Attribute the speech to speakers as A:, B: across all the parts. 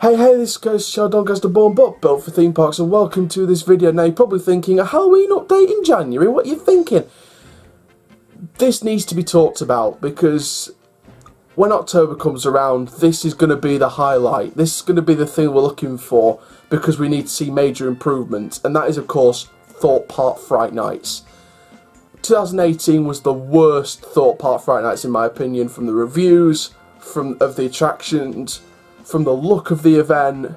A: Hey, this goes Sheldon goes to Born But built for theme parks, and welcome to this video. Now you're probably thinking, a Halloween update in January, what are you thinking? This needs to be talked about, because when October comes around, this is going to be the highlight. This is going to be the thing we're looking for, because we need to see major improvements, and that is of course Thorpe Park Fright Nights. 2018 was the worst Thorpe Park Fright Nights in my opinion, from the reviews, of the attractions, from the look of the event,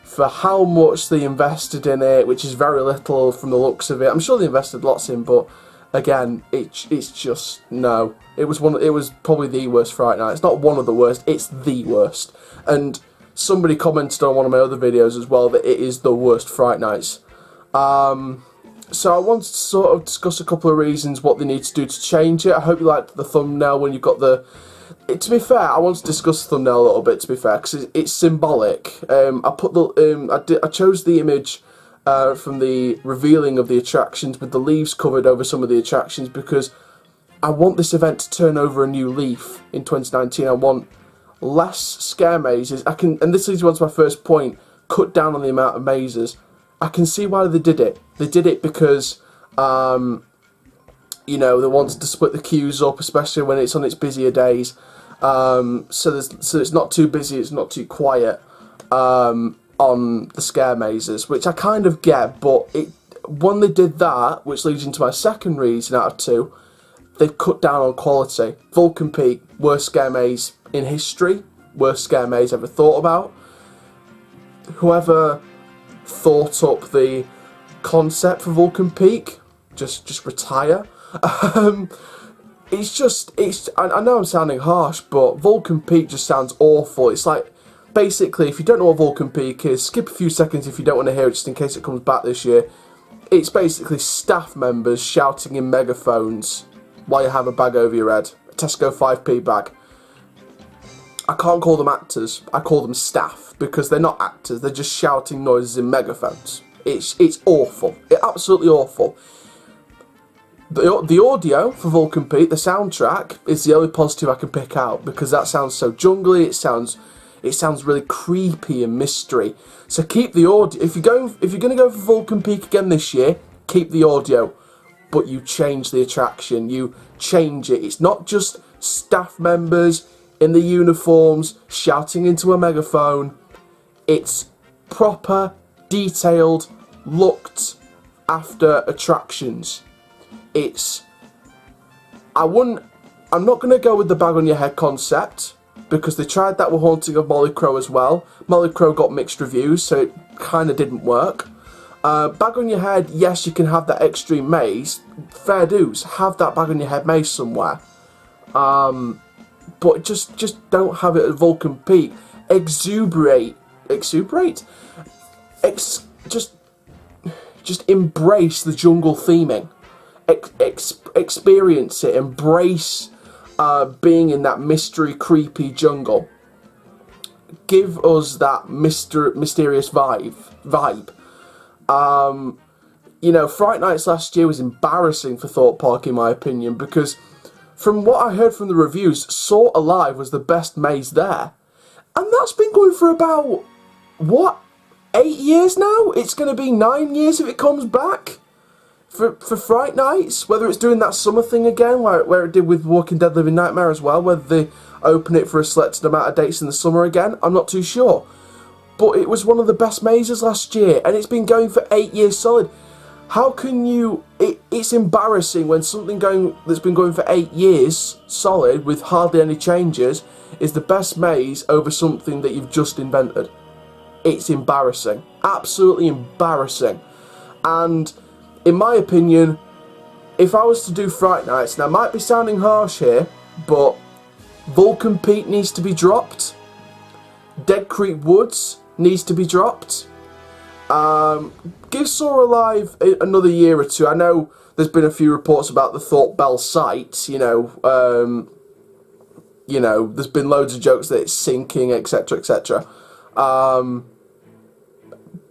A: for how much they invested in it, which is very little from the looks of it. I'm sure they invested lots in, but again, it's just no. It was probably the worst Fright Night. It's not one of the worst, it's the worst. And somebody commented on one of my other videos as well that it is the worst Fright Nights. So I wanted to sort of discuss a couple of reasons what they need to do to change it. I hope you liked the thumbnail when you got the... To be fair, I want to discuss the thumbnail a little bit, to be fair, because it's symbolic. I chose the image from the revealing of the attractions with the leaves covered over some of the attractions, because I want this event to turn over a new leaf in 2019. I want less scare mazes. And this leads on to my first point, cut down on the amount of mazes. I can see why they did it. They did it because, you know, they wanted to split the queues up, especially when it's on its busier days. So it's not too busy, it's not too quiet on the scare mazes, which I kind of get. But when they did that, which leads into my second reason out of two, they've cut down on quality. Vulcan Peak, worst scare maze in history, worst scare maze ever thought about. Whoever thought up the concept for Vulcan Peak, just retire. I know I'm sounding harsh, but Vulcan Peak just sounds awful. It's like, basically, if you don't know what Vulcan Peak is, skip a few seconds if you don't want to hear it, just in case it comes back this year. It's basically staff members shouting in megaphones while you have a bag over your head. A Tesco 5p bag. I can't call them actors, I call them staff, because they're not actors, they're just shouting noises in megaphones. It's awful. It's absolutely awful. The audio for Vulcan Peak, the soundtrack, is the only positive I can pick out, because that sounds so jungly. It sounds really creepy and mystery. So keep the audio. If you're going to go for Vulcan Peak again this year, keep the audio, but you change the attraction. You change it. It's not just staff members in the uniforms shouting into a megaphone. It's proper, detailed, looked after attractions. I'm not going to go with the bag on your head concept, because they tried that with Haunting of Molly Crow as well. Molly Crow got mixed reviews, so it kind of didn't work. Bag on your head, yes, you can have that extreme maze. Fair dues, have that bag on your head maze somewhere. But just don't have it at Vulcan Peak. Just embrace the jungle theming. Experience it. Embrace being in that mystery, creepy jungle. Give us that mysterious vibe. You know, Fright Nights last year was embarrassing for Thorpe Park in my opinion, because from what I heard from the reviews, Saw Alive was the best maze there. And that's been going for about, what, 8 years now? It's going to be 9 years if it comes back for Fright Nights. Whether it's doing that summer thing again, where it did with Walking Dead Living Nightmare as well, whether they open it for a selected amount of dates in the summer again, I'm not too sure. But it was one of the best mazes last year, and it's been going for 8 years solid. How can you... It's embarrassing when something that's been going for 8 years solid with hardly any changes is the best maze over something that you've just invented. It's embarrassing. Absolutely embarrassing. And in my opinion, if I was to do Fright Nights, and I might be sounding harsh here, but Vulcan Peak needs to be dropped. Dead Creek Woods needs to be dropped. Give Saw Alive another year or two. I know there's been a few reports about the Thorpe Bell site, you know, there's been loads of jokes that it's sinking, etc, etc.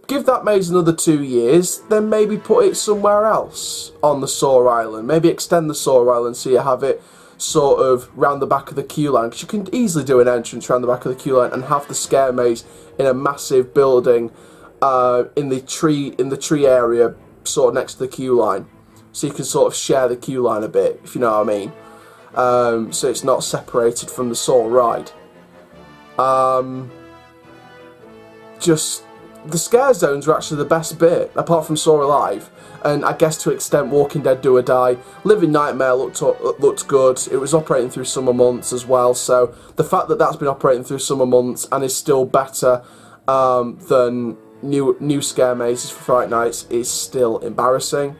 A: Give that maze another 2 years, then maybe put it somewhere else on the Saw Island. Maybe extend the Saw Island so you have it sort of round the back of the queue line, because you can easily do an entrance round the back of the queue line and have the scare maze in a massive building in the tree area, sort of next to the queue line, so you can sort of share the queue line a bit, if you know what I mean. So it's not separated from the Saw ride. Just the scare zones were actually the best bit, apart from Saw Alive, and I guess to an extent Walking Dead Do or Die. Living Nightmare looked good. It was operating through summer months as well, so the fact that that's been operating through summer months and is still better than new scare mazes for Fright Nights is still embarrassing.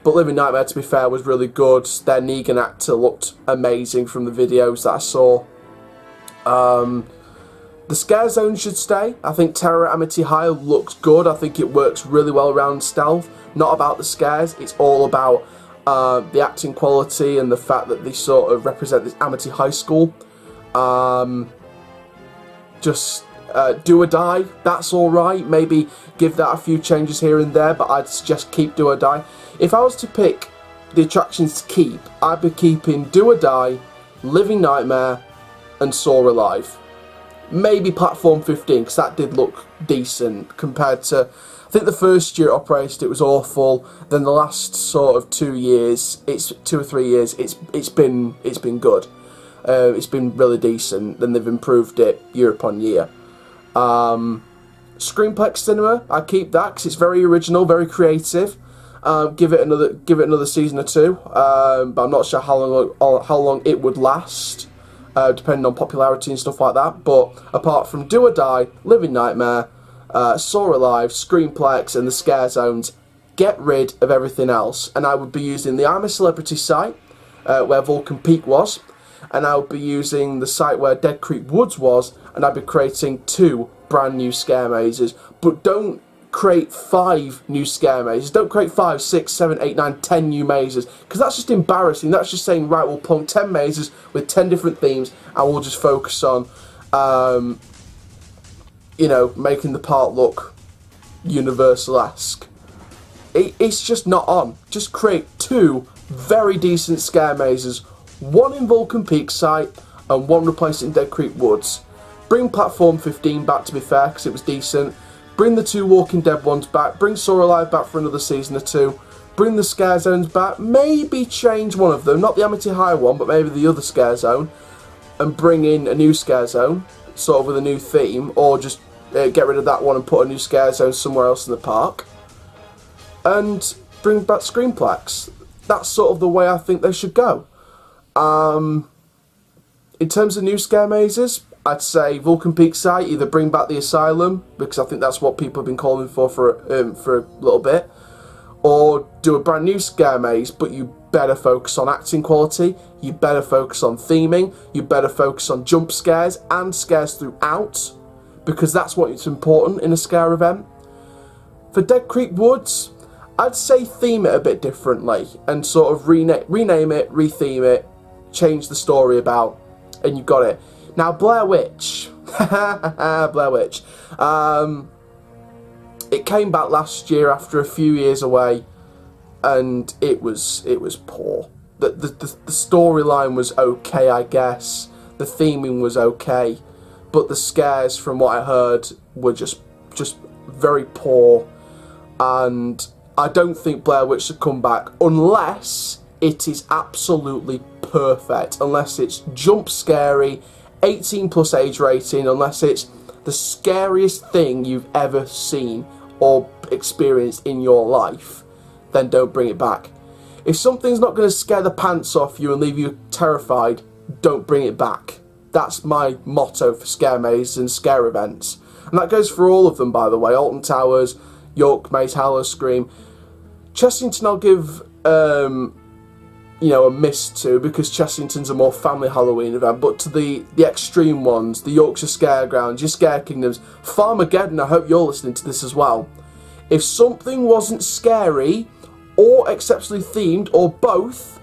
A: But Living Nightmare, to be fair, was really good. Their Negan actor looked amazing from the videos that I saw. The scare zone should stay. I think Terror at Amity High looks good. I think it works really well around stealth. Not about the scares, it's all about the acting quality and the fact that they sort of represent this Amity High School. Do or Die, that's alright. Maybe give that a few changes here and there, but I'd suggest keep Do or Die. If I was to pick the attractions to keep, I'd be keeping Do or Die, Living Nightmare, and Saw Alive. Maybe Platform 15, because that did look decent compared to, I think the first year it operated it was awful. Then the last sort of 2 years, it's 2 or 3 years, it's been good. It's been really decent. Then they've improved it year upon year. Screenplex Cinema, I keep that because it's very original, very creative. Give it another season or two, but I'm not sure how long it would last. Depending on popularity and stuff like that. But apart from Do or Die, Living Nightmare, Saw Alive, Screenplex and the Scare Zones, get rid of everything else. And I would be using the I'm a Celebrity site, where Vulcan Peak was, and I would be using the site where Dead Creek Woods was, and I'd be creating 2 brand new scare mazes. But don't create 5 new scare mazes. Don't create 5, 6, 7, 8, 9, 10 new mazes, because that's just embarrassing. That's just saying, right, we'll plonk 10 mazes with 10 different themes and we'll just focus on you know, making the park look Universal-esque. It's just not on. Just create 2 very decent scare mazes, 1 in Vulcan Peak site and 1 replacing Dead Creek Woods. Bring Platform 15 back, to be fair, because it was decent. Bring the 2 Walking Dead ones back. Bring Saw Alive back for another season or 2. Bring the Scare Zones back. Maybe change one of them. Not the Amity High one, but maybe the other Scare Zone. And bring in a new Scare Zone, sort of with a new theme. Or just get rid of that one and put a new Scare Zone somewhere else in the park. And bring back Screenplex. That's sort of the way I think they should go. In terms of new scare mazes, I'd say Vulcan Peak site, either bring back the Asylum, because I think that's what people have been calling for a little bit, or do a brand new scare maze, but you better focus on acting quality, you better focus on theming, you better focus on jump scares and scares throughout, because that's what's important in a scare event. For Dead Creek Woods, I'd say theme it a bit differently, and sort of rename it, retheme it, change the story about, and you got it. Now, Blair Witch. Blair Witch. It came back last year after a few years away, and it was poor. The storyline was okay, I guess. The theming was okay, but the scares, from what I heard, were just very poor. And I don't think Blair Witch should come back unless it is absolutely perfect. Unless it's jump scary, 18+ age rating, unless it's the scariest thing you've ever seen or experienced in your life, then don't bring it back. If something's not going to scare the pants off you and leave you terrified, don't bring it back. That's my motto for scare mazes and scare events. And that goes for all of them, by the way. Alton Towers, York Maze, Howl-O-Scream. Chessington I'll give you know, a miss to, because Chessington's a more family Halloween event, but to the extreme ones, the Yorkshire Scaregrounds, your Scare Kingdoms, Farmageddon, I hope you're listening to this as well. If something wasn't scary or exceptionally themed or both,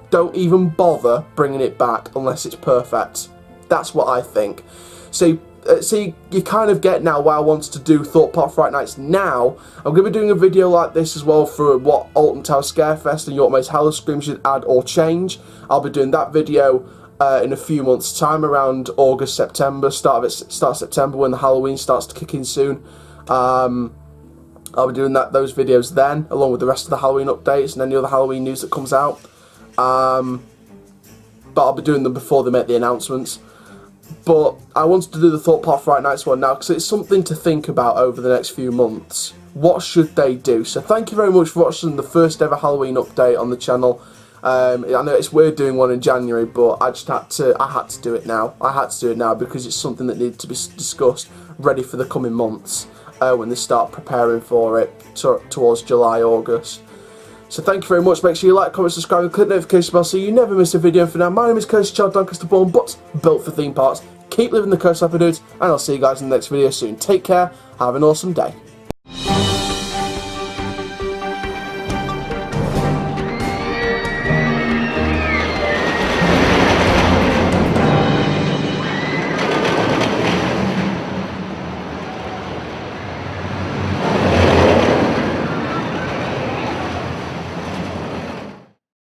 A: don't even bother bringing it back unless it's perfect. That's what I think. So see, you kind of get now why I wanted to do Thorpe Park Fright Nights now. I'm going to be doing a video like this as well for what Alton Tower Scarefest and York Maze Halloween Scream should add or change. I'll be doing that video in a few months' time, around August, September, start of September, when the Halloween starts to kick in soon. I'll be doing those videos then, along with the rest of the Halloween updates and any other Halloween news that comes out. But I'll be doing them before they make the announcements. But I wanted to do the Thorpe Park Fright Nights one now because it's something to think about over the next few months. What should they do? So thank you very much for watching the first ever Halloween update on the channel. I know it's weird doing one in January, but I had to do it now. I had to do it now because it's something that needed to be discussed, ready for the coming months when they start preparing for it towards July, August. So thank you very much. Make sure you like, comment, subscribe, and click the notification bell so you never miss a video. For now, my name is Coast Child Doncaster born, but built for theme parks. Keep living the coast life, dudes, and I'll see you guys in the next video soon. Take care. Have an awesome day.